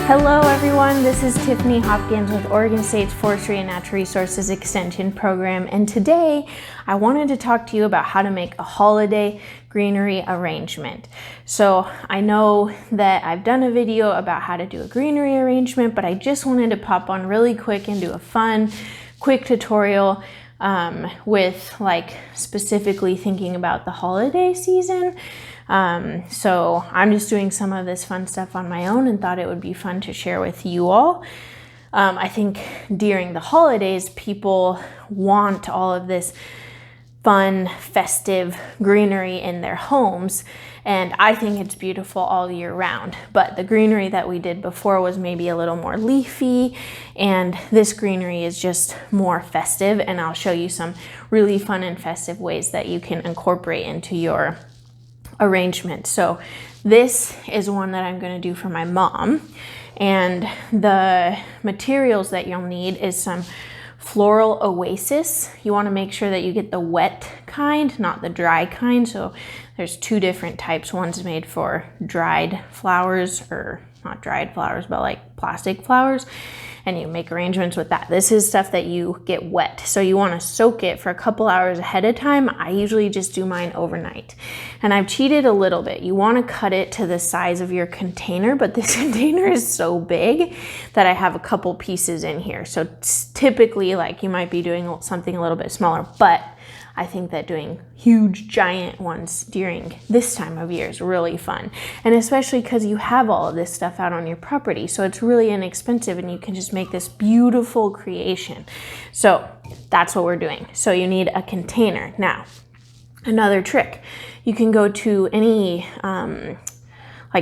Hello everyone, this is Tiffany Hopkins with Oregon State's Forestry and Natural Resources Extension Program, and today I wanted to talk to you about how to make a holiday greenery arrangement. So I know that I've done a video about how to do a greenery arrangement, but I just wanted to pop on really quick and do a fun, quick tutorial with specifically thinking about the holiday season. So I'm just doing some of this fun stuff on my own and thought it would be fun to share with you all. I think during the holidays, people want all of this fun, festive greenery in their homes, and I think it's beautiful all year round. But the greenery that we did before was maybe a little more leafy, and this greenery is just more festive, and I'll show you some really fun and festive ways that you can incorporate into your arrangement. So this is one that I'm going to do for my mom, and the materials that you'll need is some floral oasis. You want to make sure that you get the wet kind, not the dry kind. So there's two different types. One's made for dried flowers, or not dried flowers, but like plastic flowers, and you make arrangements with that. This is stuff that you get wet, so you want to soak it for a couple hours ahead of time. I usually just do mine overnight, and I've cheated a little bit. You want to cut it to the size of your container, but this container is so big that I have a couple pieces in here. So typically, you might be doing something a little bit smaller, but I think that doing huge giant ones during this time of year is really fun. And especially because you have all of this stuff out on your property. So it's really inexpensive and you can just make this beautiful creation. So that's what we're doing. So you need a container. Now, another trick, you can go to any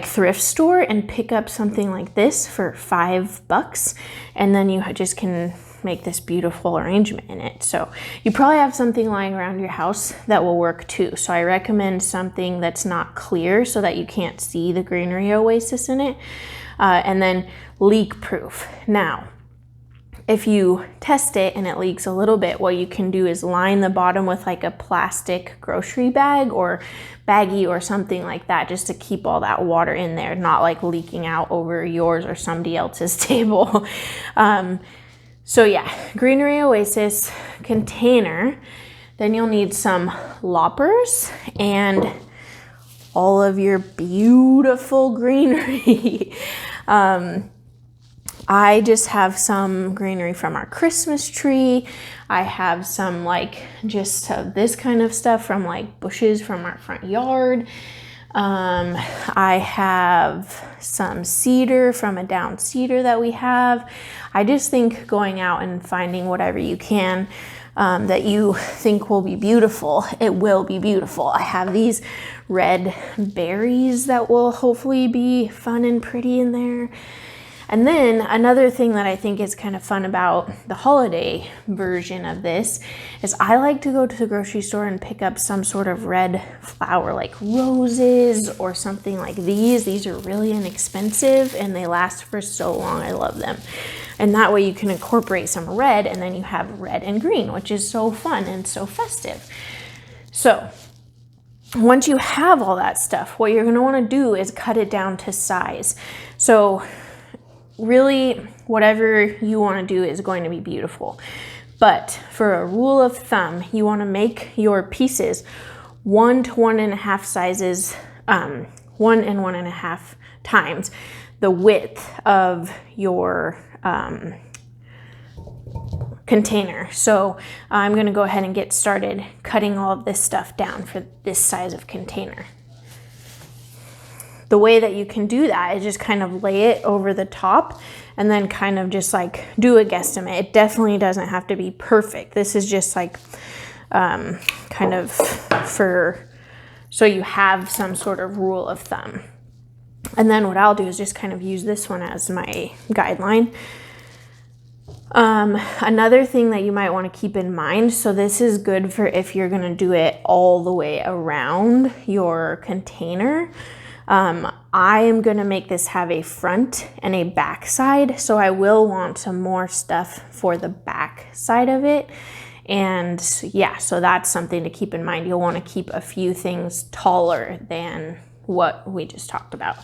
thrift store and pick up something like this for $5, and then you just can make this beautiful arrangement in it. So you probably have something lying around your house that will work too. So I recommend something that's not clear so that you can't see the greenery oasis in it, and then leak proof. Now, if you test it and it leaks a little bit, what you can do is line the bottom with a plastic grocery bag or baggie or something like that, just to keep all that water in there, not leaking out over yours or somebody else's table. So yeah, greenery oasis container. Then you'll need some loppers and all of your beautiful greenery. I just have some greenery from our Christmas tree. I have some just this kind of stuff from bushes from our front yard. I have some cedar from a down cedar that we have. I just think going out and finding whatever you can that you think will be beautiful, it will be beautiful. I have these red berries that will hopefully be fun and pretty in there. And then another thing that I think is kind of fun about the holiday version of this is I like to go to the grocery store and pick up some sort of red flower, like roses or something like these. These are really inexpensive and they last for so long. I love them. And that way you can incorporate some red, and then you have red and green, which is so fun and so festive. So once you have all that stuff, what you're going to want to do is cut it down to size. So really, whatever you want to do is going to be beautiful. But for a rule of thumb, you want to make your pieces 1 to 1.5 sizes, 1 and 1.5 times the width of your container. So I'm going to go ahead and get started cutting all of this stuff down for this size of container. The way that you can do that is just kind of lay it over the top and then kind of just do a guesstimate. It definitely doesn't have to be perfect. This is just kind of so you have some sort of rule of thumb. And then what I'll do is just kind of use this one as my guideline. Another thing that you might want to keep in mind, so this is good for if you're going to do it all the way around your container. I am going to make this have a front and a back side, so I will want some more stuff for the back side of it. And yeah, so that's something to keep in mind. You'll want to keep a few things taller than what we just talked about.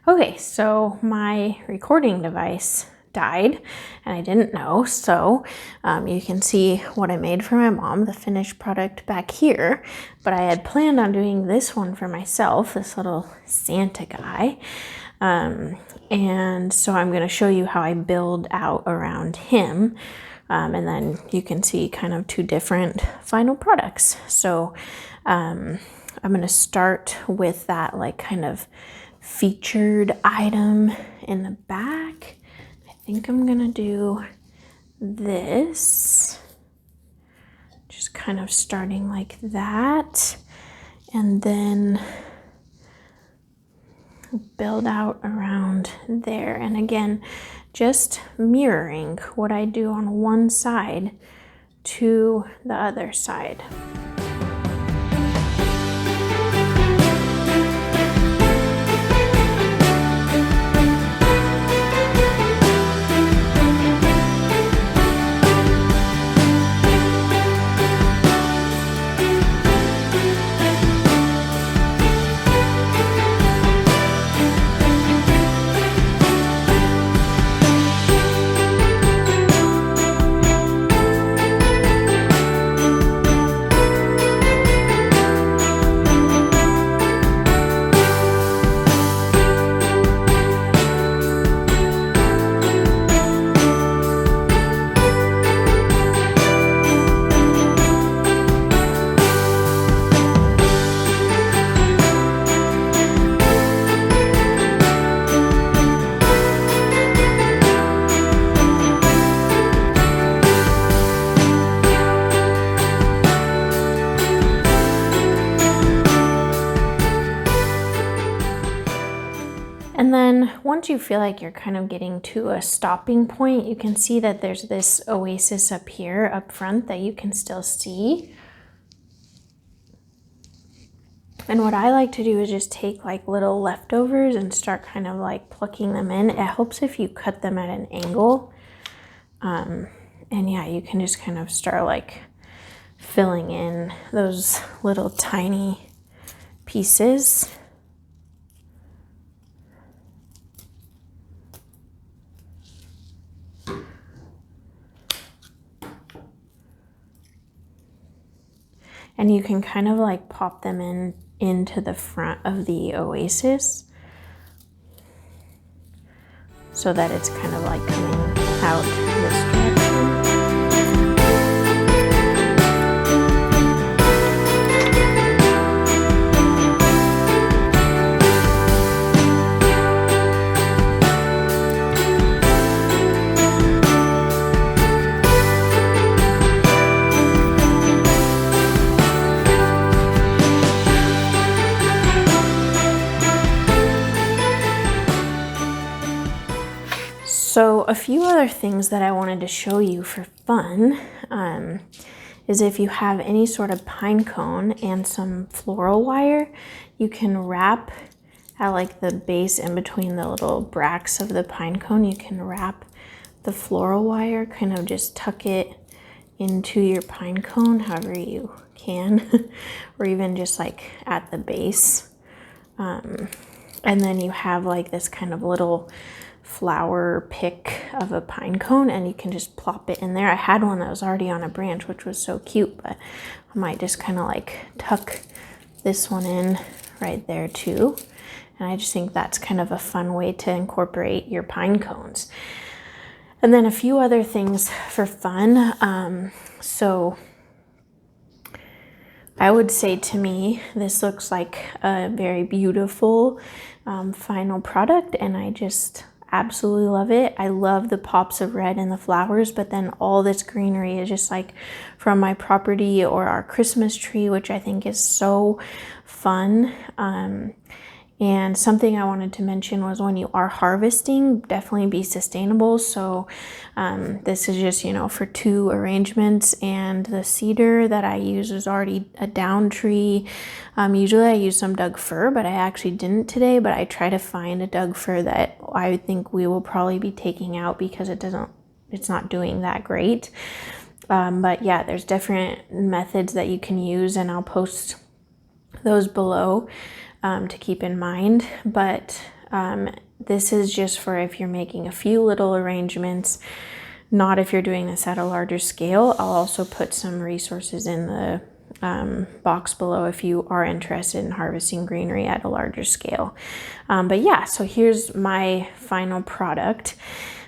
Okay, so my recording device died and I didn't know, so you can see what I made for my mom, the finished product back here, but I had planned on doing this one for myself, this little Santa guy, and so I'm going to show you how I build out around him, and then you can see kind of two different final products. So I'm going to start with that like kind of featured item in the back. I think I'm gonna do this, just kind of starting like that, and then build out around there. And again, just mirroring what I do on one side to the other side. And then once you feel like you're kind of getting to a stopping point, you can see that there's this oasis up here up front that you can still see. And what I like to do is just take like little leftovers and start kind of like plucking them in. It helps if you cut them at an angle. And yeah, you can just kind of start like filling in those little tiny pieces. And you can kind of like pop them into the front of the oasis so that it's kind of like coming out this direction. So a few other things that I wanted to show you for fun is if you have any sort of pine cone and some floral wire, you can wrap at like the base in between the little bracts of the pine cone, you can wrap the floral wire, kind of just tuck it into your pine cone however you can, or even just like at the base. And then you have like this kind of little flower pick of a pine cone and you can just plop it in there. I had one that was already on a branch, which was so cute, but I might just kind of like tuck this one in right there too. And I just think that's kind of a fun way to incorporate your pine cones. And then a few other things for fun. So I would say to me, this looks like a very beautiful final product, and I just absolutely love it. I love the pops of red and the flowers, but then all this greenery is just like from my property or our Christmas tree, which I think is so fun. And something I wanted to mention was when you are harvesting, definitely be sustainable. So this is just, for 2 arrangements, and the cedar that I use is already a down tree. Usually I use some Doug fir, but I actually didn't today, but I try to find a Doug fir that I think we will probably be taking out because it's not doing that great. But yeah, there's different methods that you can use, and I'll post those below to keep in mind. But This is just for if you're making a few little arrangements, not if you're doing this at a larger scale. I'll also put some resources in the box below if you are interested in harvesting greenery at a larger scale. But yeah, so here's my final product.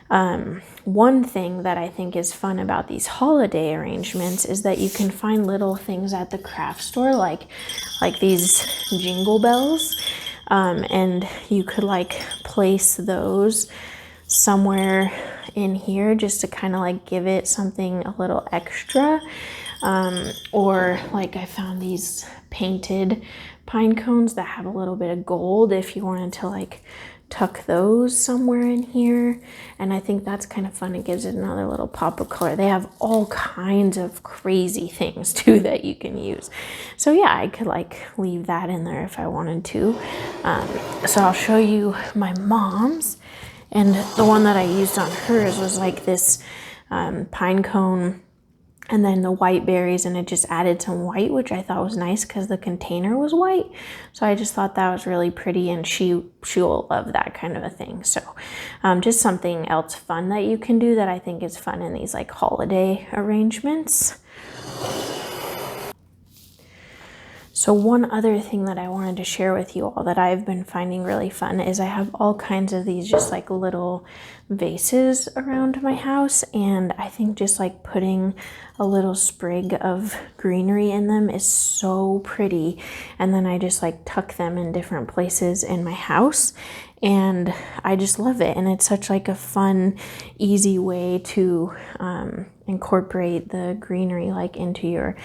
One thing that I think is fun about these holiday arrangements is that you can find little things at the craft store, like these jingle bells, and you could like place those somewhere in here just to kind of like give it something a little extra. Or like I found these painted pine cones that have a little bit of gold if you wanted to like tuck those somewhere in here. And I think that's kind of fun. It gives it another little pop of color. They have all kinds of crazy things too that you can use. So yeah, I could like leave that in there if I wanted to. So I'll show you my mom's. And the one that I used on hers was like this pine cone and then the white berries, and it just added some white, which I thought was nice because the container was white. So I just thought that was really pretty, and she will love that kind of a thing. So just something else fun that you can do that I think is fun in these like holiday arrangements. So one other thing that I wanted to share with you all that I've been finding really fun is I have all kinds of these just like little vases around my house, and I think just like putting a little sprig of greenery in them is so pretty. And then I just like tuck them in different places in my house, and I just love it. And it's such like a fun, easy way to incorporate the greenery like into your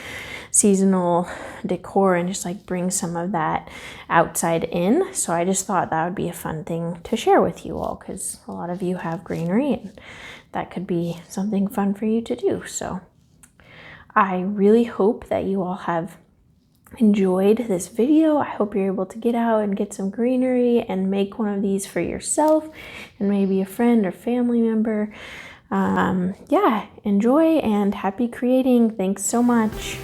seasonal decor and just like bring some of that outside in. So I just thought that would be a fun thing to share with you all, because a lot of you have greenery and that could be something fun for you to do. So I really hope that you all have enjoyed this video. I hope you're able to get out and get some greenery and make one of these for yourself and maybe a friend or family member. Yeah, enjoy and happy creating. Thanks so much.